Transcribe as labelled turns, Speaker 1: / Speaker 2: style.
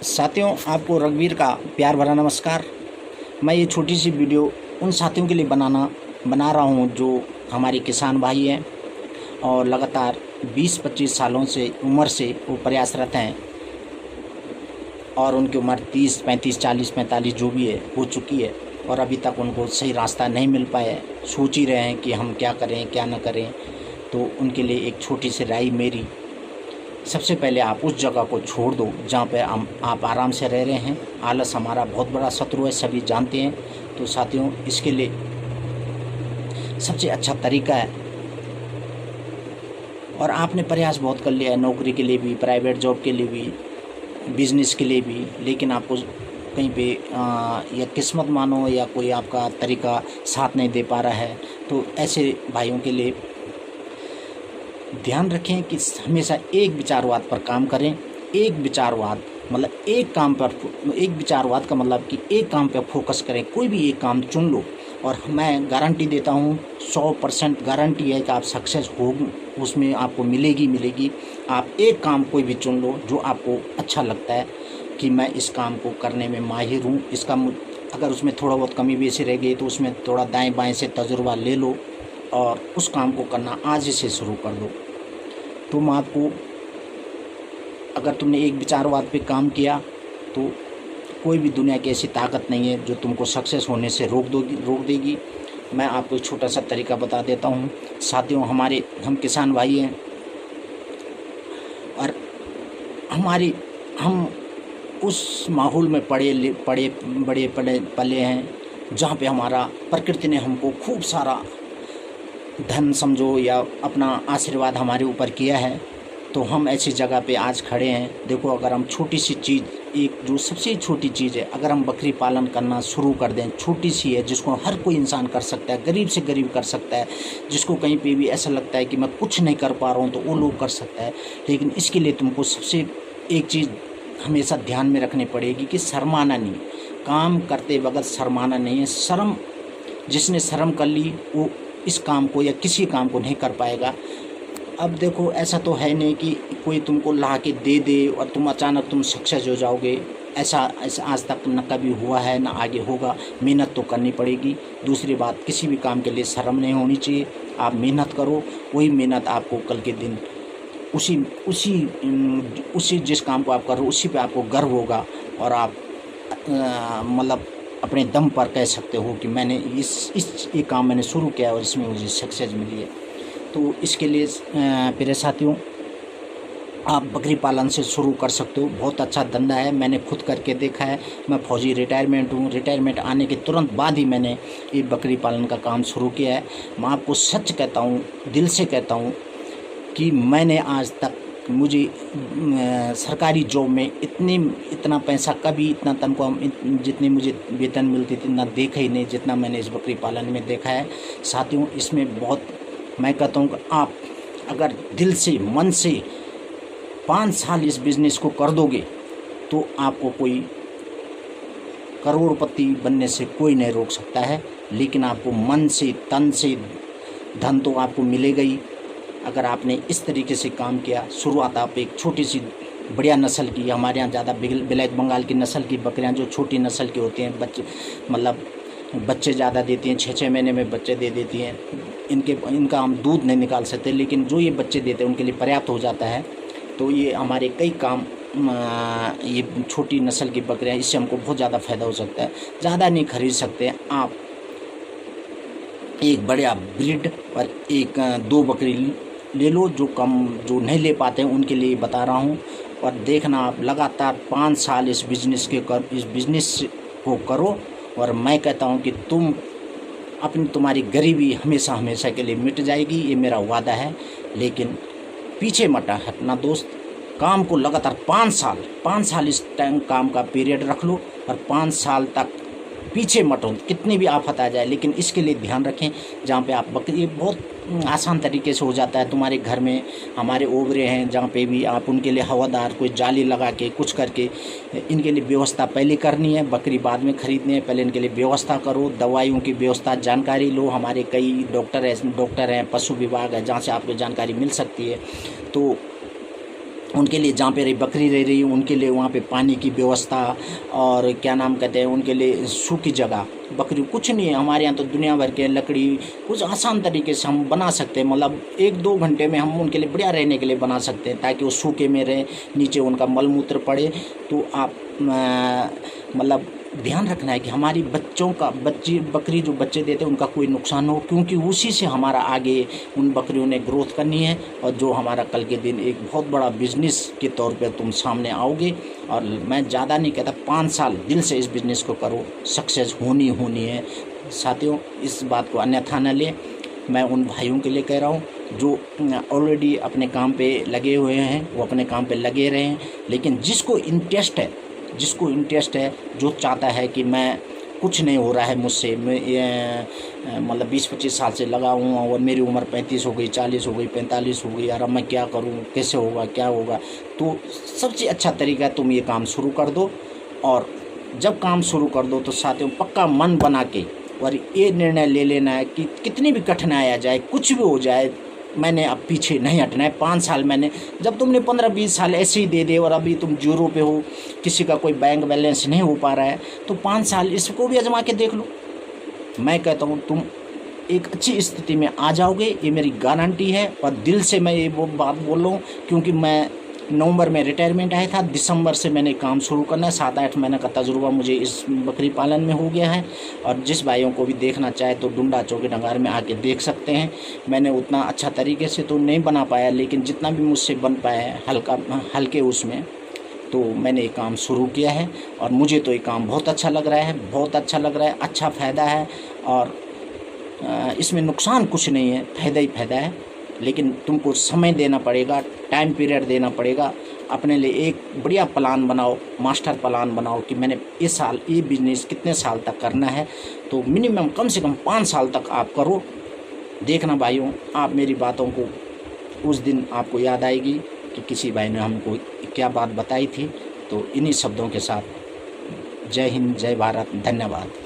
Speaker 1: साथियों, आपको रघुवीर का प्यार भरा नमस्कार। मैं ये छोटी सी वीडियो उन साथियों के लिए बना रहा हूँ जो हमारे किसान भाई हैं और लगातार 20-25 सालों से उम्र से वो प्रयासरत हैं और उनकी उम्र 30, 35, 40, 45 जो भी है हो चुकी है और अभी तक उनको सही रास्ता नहीं मिल पाया है। सोच ही रहे हैं कि हम क्या करें क्या न करें। तो उनके लिए एक छोटी सी राय मेरी, सबसे पहले आप उस जगह को छोड़ दो जहाँ पे आप आराम से रह रहे हैं। आलस हमारा बहुत बड़ा शत्रु है, सभी जानते हैं। तो साथियों, इसके लिए सबसे अच्छा तरीका है, और आपने प्रयास बहुत कर लिया है नौकरी के लिए भी, प्राइवेट जॉब के लिए भी, बिजनेस के लिए भी, लेकिन आपको कहीं पे या किस्मत मानो या कोई आपका तरीका साथ नहीं दे पा रहा है। तो ऐसे भाइयों के लिए ध्यान रखें कि हमेशा एक विचारवाद पर काम करें। एक विचारवाद मतलब एक विचारवाद का मतलब कि एक काम पर फोकस करें। कोई भी एक काम चुन लो और मैं गारंटी देता हूँ, 100% गारंटी है कि आप सक्सेस हो, उसमें आपको मिलेगी। आप एक काम कोई भी चुन लो जो आपको अच्छा लगता है कि मैं इस काम को करने में माहिर हूँ। अगर उसमें थोड़ा बहुत कमी बेसी रह गई तो उसमें थोड़ा दाएं बाएं से तजुर्बा ले लो और उस काम को करना आज ही से शुरू कर दो। अगर तुमने एक विचारवाद पे काम किया तो कोई भी दुनिया की ऐसी ताकत नहीं है जो तुमको सक्सेस होने से रोक देगी। मैं आपको एक छोटा सा तरीका बता देता हूँ। साथियों, हम किसान भाई हैं और हम उस माहौल में पले हैं जहाँ पे हमारा प्रकृति ने हमको खूब सारा धन समझो या अपना आशीर्वाद हमारे ऊपर किया है। तो हम ऐसी जगह पे आज खड़े हैं। देखो, अगर हम छोटी सी चीज़, एक जो सबसे छोटी चीज़ है, अगर हम बकरी पालन करना शुरू कर दें, छोटी सी है जिसको हर कोई इंसान कर सकता है, गरीब से गरीब कर सकता है, जिसको कहीं पे भी ऐसा लगता है कि मैं कुछ नहीं कर पा रहा हूँ तो वो लोग कर सकता है। लेकिन इसके लिए तुमको सबसे एक चीज़ हमेशा ध्यान में रखनी पड़ेगी कि शर्माना नहीं, काम करते वक्त शर्माना नहीं है। जिसने शर्म कर ली वो इस काम को या किसी काम को नहीं कर पाएगा। अब देखो, ऐसा तो है नहीं कि कोई तुमको ला के दे और तुम अचानक सक्सेस हो जाओगे। ऐसा आज तक न कभी हुआ है न आगे होगा। मेहनत तो करनी पड़ेगी। दूसरी बात, किसी भी काम के लिए शर्म नहीं होनी चाहिए। आप मेहनत करो, वही मेहनत आपको कल के दिन उसी जिस काम को आप कर रहे हो उसी पे आपको गर्व होगा और आप मतलब अपने दम पर कह सकते हो कि मैंने ये काम मैंने शुरू किया और इसमें मुझे सक्सेस मिली है। तो इसके लिए प्रिय साथियों, आप बकरी पालन से शुरू कर सकते हो। बहुत अच्छा धंधा है, मैंने खुद करके देखा है। मैं फौजी रिटायरमेंट हूँ। रिटायरमेंट आने के तुरंत बाद ही मैंने ये बकरी पालन का काम शुरू किया है। मैं आपको सच कहता हूँ, दिल से कहता हूँ कि मैंने आज तक सरकारी जॉब में इतना पैसा कभी, इतना तनख्वाह जितनी मुझे वेतन मिलती थी ना देखा ही नहीं जितना मैंने इस बकरी पालन में देखा है। साथियों, इसमें बहुत, मैं कहता हूँ कि आप अगर दिल से मन से 5 साल इस बिज़नेस को कर दोगे तो आपको कोई करोड़पति बनने से कोई नहीं रोक सकता है। लेकिन आपको मन से, तन से, धन तो आपको मिलेगा ही अगर आपने इस तरीके से काम किया। शुरुआत आप एक छोटी सी बढ़िया नस्ल की, हमारे यहाँ ज़्यादा ब्लैक बंगाल की नस्ल की बकरियाँ जो छोटी नस्ल की होती हैं, बच्चे ज़्यादा देती हैं, 6-6 महीने में बच्चे दे देती हैं। इनका हम दूध नहीं निकाल सकते, लेकिन जो ये बच्चे देते हैं उनके लिए पर्याप्त हो जाता है। तो ये हमारे कई काम, ये छोटी नस्ल की बकरियाँ, इससे हमको बहुत ज़्यादा फ़ायदा हो सकता है। ज़्यादा नहीं खरीद सकते आप, एक बढ़िया ब्रीड और 1-2 बकरी ले लो। जो नहीं ले पाते हैं उनके लिए बता रहा हूँ। और देखना, आप लगातार 5 साल इस बिज़नेस को करो और मैं कहता हूँ कि तुम्हारी गरीबी हमेशा के लिए मिट जाएगी। ये मेरा वादा है। लेकिन पीछे मत हटना दोस्त। काम को लगातार 5 साल इस टाइम काम का पीरियड रख लो और 5 साल तक पीछे मत हो, कितनी भी आफत आ जाए। लेकिन इसके लिए ध्यान रखें, जहाँ पे आप बकरी, ये बहुत आसान तरीके से हो जाता है। तुम्हारे घर में हमारे ओबरे हैं जहाँ पे भी आप उनके लिए हवादार कोई जाली लगा के कुछ करके इनके लिए व्यवस्था पहले करनी है, बकरी बाद में खरीदनी है। पहले इनके लिए व्यवस्था करो, दवाइयों की व्यवस्था, जानकारी लो। हमारे कई डॉक्टर हैं, पशु विभाग है जहाँ से आपको जानकारी मिल सकती है। तो उनके लिए जहाँ पे बकरी रह रही है उनके लिए वहाँ पे पानी की व्यवस्था और क्या नाम कहते हैं उनके लिए सूखी जगह। बकरी कुछ नहीं है हमारे यहाँ तो दुनिया भर के लकड़ी कुछ आसान तरीके से हम बना सकते हैं, मतलब 1-2 घंटे में हम उनके लिए बढ़िया रहने के लिए बना सकते हैं ताकि वो सूखे में रहे, नीचे उनका मल मूत्र पड़े। तो आप मतलब ध्यान रखना है कि हमारी बकरी जो बच्चे देते हैं उनका कोई नुकसान हो, क्योंकि उसी से हमारा आगे उन बकरियों ने ग्रोथ करनी है और जो हमारा कल के दिन एक बहुत बड़ा बिजनेस के तौर पे तुम सामने आओगे। और मैं ज़्यादा नहीं कहता, 5 साल दिल से इस बिज़नेस को करो, सक्सेस होनी है। साथियों इस बात को अन्यथा न ले, मैं उन भाइयों के लिए कह रहा हूँ जो ऑलरेडी अपने काम पे लगे हुए हैं, वो अपने काम पे लगे रहे हैं। लेकिन जिसको इंटरेस्ट है, जो चाहता है कि मैं कुछ नहीं हो रहा है मुझसे, मैं मतलब 20-25 साल से लगा हूँ और मेरी उम्र 35 हो गई, 40 हो गई, 45 हो गई, यार अब मैं क्या करूँ, कैसे होगा, क्या होगा। तो सबसे अच्छा तरीका है तुम ये काम शुरू कर दो। और जब काम शुरू कर दो तो साथियों पक्का मन बना के और ये निर्णय ले लेना है कि कितनी भी कठिनाई आ जाए, कुछ भी हो जाए, मैंने अब पीछे नहीं हटना है। 5 साल मैंने, जब तुमने 15-20 साल ऐसे ही दे और अभी तुम जीरो पे हो, किसी का कोई बैंक बैलेंस नहीं हो पा रहा है, तो 5 साल इसको भी आजमा के देख लो। मैं कहता हूँ तुम एक अच्छी स्थिति में आ जाओगे, ये मेरी गारंटी है। और दिल से मैं ये वो बात बोल रहा हूँ क्योंकि मैं नवंबर में रिटायरमेंट आया था, दिसंबर से मैंने काम शुरू करना है। 7-8 महीने का तजुर्बा मुझे इस बकरी पालन में हो गया है। और जिस भाइयों को भी देखना चाहे तो डुंडा चौकी डंगार में आके देख सकते हैं। मैंने उतना अच्छा तरीके से तो नहीं बना पाया, लेकिन जितना भी मुझसे बन पाया है हल्के उसमें, तो मैंने ये काम शुरू किया है। और मुझे तो ये काम बहुत अच्छा लग रहा है, बहुत अच्छा लग रहा है, अच्छा फ़ायदा है। और इसमें नुकसान कुछ नहीं है, फ़ायदा ही फ़ायदा है। लेकिन तुमको समय देना पड़ेगा, टाइम पीरियड देना पड़ेगा। अपने लिए एक बढ़िया प्लान बनाओ, मास्टर प्लान बनाओ कि मैंने इस साल ये बिज़नेस कितने साल तक करना है। तो मिनिमम कम से कम 5 साल तक आप करो। देखना भाइयों, आप मेरी बातों को उस दिन आपको याद आएगी कि किसी भाई ने हमको क्या बात बताई थी। तो इन्हीं शब्दों के साथ जय हिंद, जय भारत, धन्यवाद।